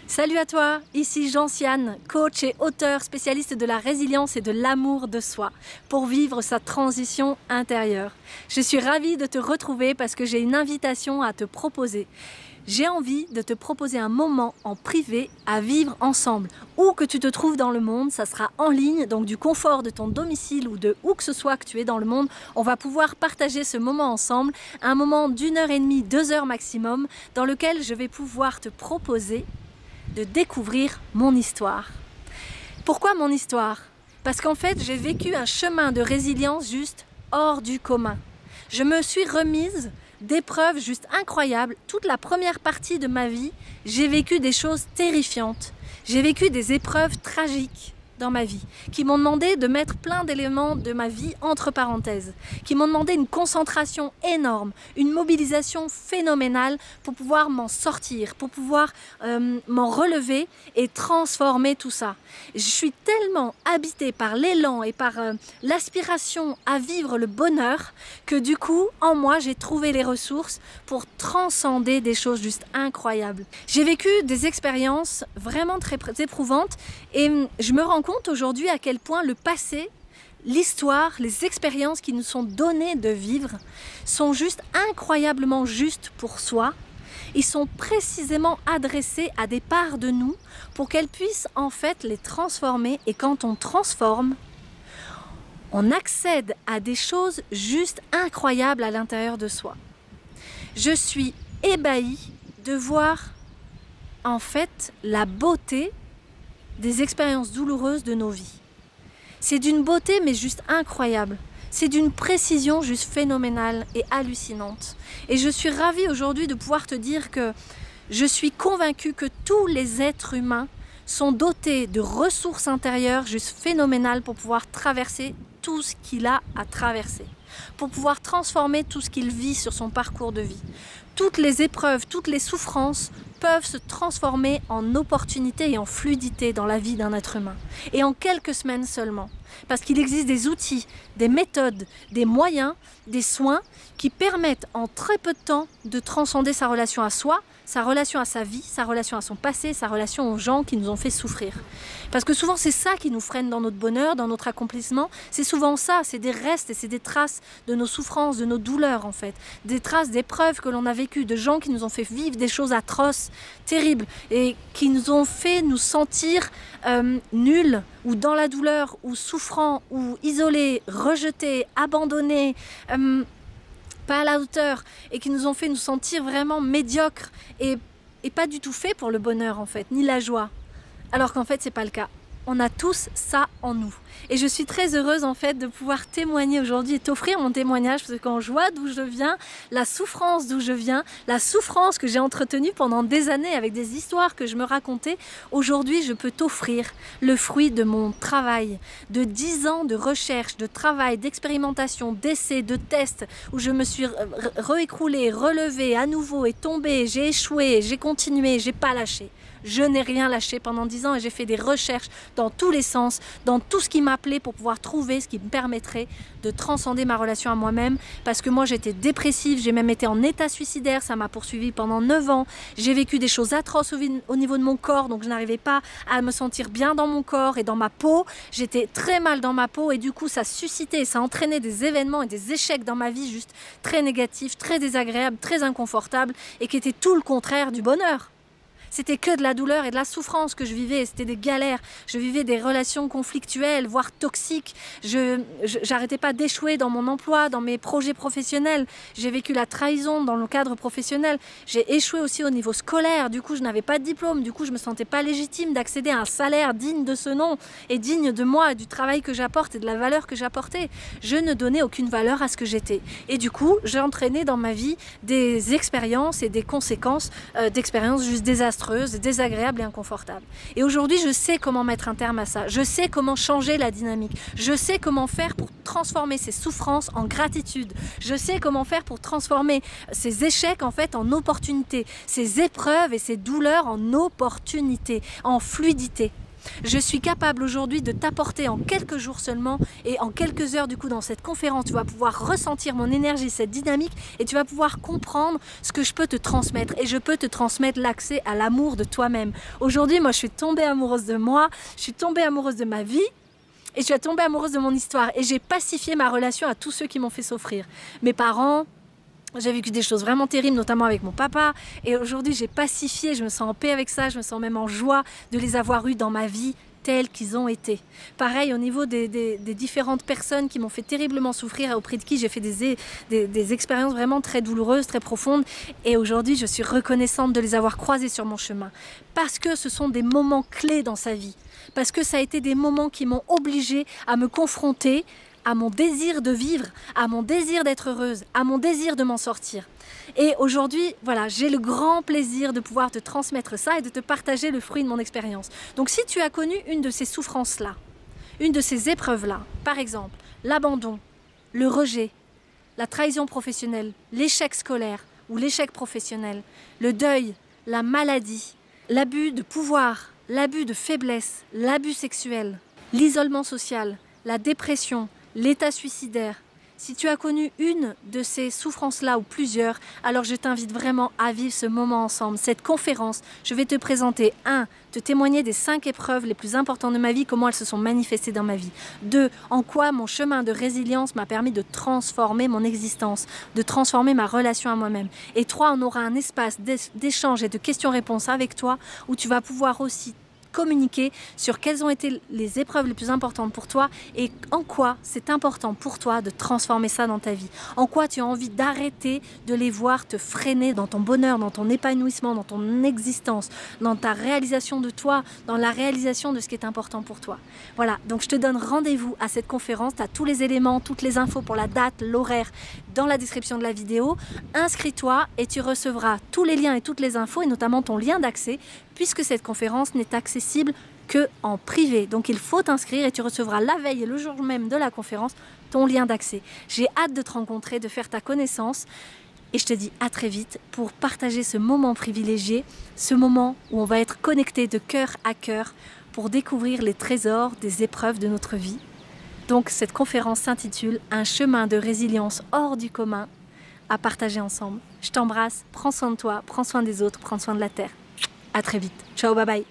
Salut à toi, ici Gentiane, coach et auteur spécialiste de la résilience et de l'amour de soi pour vivre sa transition intérieure. Je suis ravie de te retrouver parce que j'ai une invitation à te proposer. J'ai envie de te proposer un moment en privé à vivre ensemble. Où que tu te trouves dans le monde, ça sera en ligne, donc du confort de ton domicile ou de où que ce soit que tu es dans le monde, on va pouvoir partager ce moment ensemble, un moment d'1h30, 2 heures maximum, dans lequel je vais pouvoir te proposer de découvrir mon histoire. Pourquoi mon histoire? Parce qu'en fait, j'ai vécu un chemin de résilience juste hors du commun. Je me suis remise d'épreuves juste incroyables. Toute la première partie de ma vie, j'ai vécu des choses terrifiantes. J'ai vécu des épreuves tragiques dans ma vie, qui m'ont demandé de mettre plein d'éléments de ma vie entre parenthèses, qui m'ont demandé une concentration énorme, une mobilisation phénoménale pour pouvoir m'en sortir, pour pouvoir m'en relever et transformer tout ça. Je suis tellement habitée par l'élan et par l'aspiration à vivre le bonheur que du coup, en moi, j'ai trouvé les ressources pour transcender des choses juste incroyables. J'ai vécu des expériences vraiment très éprouvantes et je me rends compte aujourd'hui à quel point le passé, l'histoire, les expériences qui nous sont données de vivre sont juste incroyablement justes pour soi. Ils sont précisément adressés à des parts de nous pour qu'elles puissent en fait les transformer. Et quand on transforme, on accède à des choses juste incroyables à l'intérieur de soi. Je suis ébahie de voir en fait la beauté des expériences douloureuses de nos vies. C'est d'une beauté mais juste incroyable. C'est d'une précision juste phénoménale et hallucinante. Et je suis ravie aujourd'hui de pouvoir te dire que je suis convaincue que tous les êtres humains sont dotés de ressources intérieures juste phénoménales pour pouvoir traverser tout ce qu'il a à traverser, pour pouvoir transformer tout ce qu'il vit sur son parcours de vie. Toutes les épreuves, toutes les souffrances peuvent se transformer en opportunités et en fluidité dans la vie d'un être humain. Et en quelques semaines seulement. Parce qu'il existe des outils, des méthodes, des moyens, des soins qui permettent en très peu de temps de transcender sa relation à soi, sa relation à sa vie, sa relation à son passé, sa relation aux gens qui nous ont fait souffrir. Parce que souvent c'est ça qui nous freine dans notre bonheur, dans notre accomplissement. C'est souvent ça, c'est des restes et c'est des traces de nos souffrances, de nos douleurs en fait. Des traces d'épreuves que l'on a vécues, de gens qui nous ont fait vivre des choses atroces, terribles et qui nous ont fait nous sentir nuls ou dans la douleur ou souffrants ou isolés, rejetés, abandonnés, pas à la hauteur et qui nous ont fait nous sentir vraiment médiocres et pas du tout faits pour le bonheur en fait, ni la joie. Alors qu'en fait c'est pas le cas. On a tous ça en nous. Et je suis très heureuse en fait de pouvoir témoigner aujourd'hui et t'offrir mon témoignage parce que quand je vois d'où je viens, la souffrance d'où je viens, la souffrance que j'ai entretenue pendant des années avec des histoires que je me racontais, aujourd'hui je peux t'offrir le fruit de mon travail, de 10 ans de recherche, de travail, d'expérimentation, d'essais, de tests où je me suis réécroulée, relevée à nouveau et tombée, j'ai échoué, j'ai continué, j'ai pas lâché. Je n'ai rien lâché pendant 10 ans et j'ai fait des recherches dans tous les sens, dans tout ce qui m'appelait pour pouvoir trouver ce qui me permettrait de transcender ma relation à moi-même parce que moi j'étais dépressive, j'ai même été en état suicidaire, ça m'a poursuivi pendant 9 ans, j'ai vécu des choses atroces au niveau de mon corps donc je n'arrivais pas à me sentir bien dans mon corps et dans ma peau, j'étais très mal dans ma peau et du coup ça suscitait, ça entraînait des événements et des échecs dans ma vie juste très négatifs, très désagréables, très inconfortables et qui étaient tout le contraire du bonheur. C'était que de la douleur et de la souffrance que je vivais, c'était des galères. Je vivais des relations conflictuelles, voire toxiques. J'arrêtais pas d'échouer dans mon emploi, dans mes projets professionnels. J'ai vécu la trahison dans le cadre professionnel. J'ai échoué aussi au niveau scolaire. Du coup, je n'avais pas de diplôme. Du coup, je me sentais pas légitime d'accéder à un salaire digne de ce nom et digne de moi et du travail que j'apporte et de la valeur que j'apportais. Je ne donnais aucune valeur à ce que j'étais. Et du coup, j'ai entraîné dans ma vie des expériences et des conséquences d'expériences juste désastreuses, désagréable et inconfortable. Et aujourd'hui, je sais comment mettre un terme à ça. Je sais comment changer la dynamique. Je sais comment faire pour transformer ces souffrances en gratitude. Je sais comment faire pour transformer ces échecs en fait en opportunités, ces épreuves et ces douleurs en opportunités, en fluidité. Je suis capable aujourd'hui de t'apporter en quelques jours seulement et en quelques heures du coup dans cette conférence, tu vas pouvoir ressentir mon énergie, cette dynamique et tu vas pouvoir comprendre ce que je peux te transmettre. Et je peux te transmettre l'accès à l'amour de toi-même. Aujourd'hui, moi, je suis tombée amoureuse de moi, je suis tombée amoureuse de ma vie. Et je suis tombée amoureuse de mon histoire et j'ai pacifié ma relation à tous ceux qui m'ont fait souffrir. Mes parents, j'ai vécu des choses vraiment terribles, notamment avec mon papa. Et aujourd'hui, j'ai pacifié, je me sens en paix avec ça, je me sens même en joie de les avoir eus dans ma vie tels qu'ils ont été. Pareil, au niveau des différentes personnes qui m'ont fait terriblement souffrir, auprès de qui j'ai fait des expériences vraiment très douloureuses, très profondes. Et aujourd'hui, je suis reconnaissante de les avoir croisées sur mon chemin. Parce que ce sont des moments clés dans sa vie. Parce que ça a été des moments qui m'ont obligée à me confronter à mon désir de vivre, à mon désir d'être heureuse, à mon désir de m'en sortir. Et aujourd'hui, voilà, j'ai le grand plaisir de pouvoir te transmettre ça et de te partager le fruit de mon expérience. Donc si tu as connu une de ces souffrances-là, une de ces épreuves-là, par exemple, l'abandon, le rejet, la trahison professionnelle, l'échec scolaire ou l'échec professionnel, le deuil, la maladie, l'abus de pouvoir, l'abus de faiblesse, l'abus sexuel, l'isolement social, la dépression, l'état suicidaire. Si tu as connu une de ces souffrances-là ou plusieurs, alors je t'invite vraiment à vivre ce moment ensemble. Cette conférence, je vais te présenter 1. Te témoigner des 5 épreuves les plus importantes de ma vie, comment elles se sont manifestées dans ma vie. 2. En quoi mon chemin de résilience m'a permis de transformer mon existence, de transformer ma relation à moi-même. Et 3. On aura un espace d'échange et de questions-réponses avec toi où tu vas pouvoir aussi communiquer sur quelles ont été les épreuves les plus importantes pour toi et en quoi c'est important pour toi de transformer ça dans ta vie. En quoi tu as envie d'arrêter de les voir te freiner dans ton bonheur, dans ton épanouissement, dans ton existence, dans ta réalisation de toi, dans la réalisation de ce qui est important pour toi. Voilà, donc je te donne rendez-vous à cette conférence. Tu as tous les éléments, toutes les infos pour la date, l'horaire dans la description de la vidéo. Inscris-toi et tu recevras tous les liens et toutes les infos et notamment ton lien d'accès puisque cette conférence n'est accessible qu'en privé. Donc il faut t'inscrire et tu recevras la veille et le jour même de la conférence ton lien d'accès. J'ai hâte de te rencontrer, de faire ta connaissance et je te dis à très vite pour partager ce moment privilégié, ce moment où on va être connecté de cœur à cœur pour découvrir les trésors des épreuves de notre vie. Donc cette conférence s'intitule « Un chemin de résilience hors du commun à partager ensemble ». Je t'embrasse, prends soin de toi, prends soin des autres, prends soin de la terre. À très vite. Ciao, bye bye.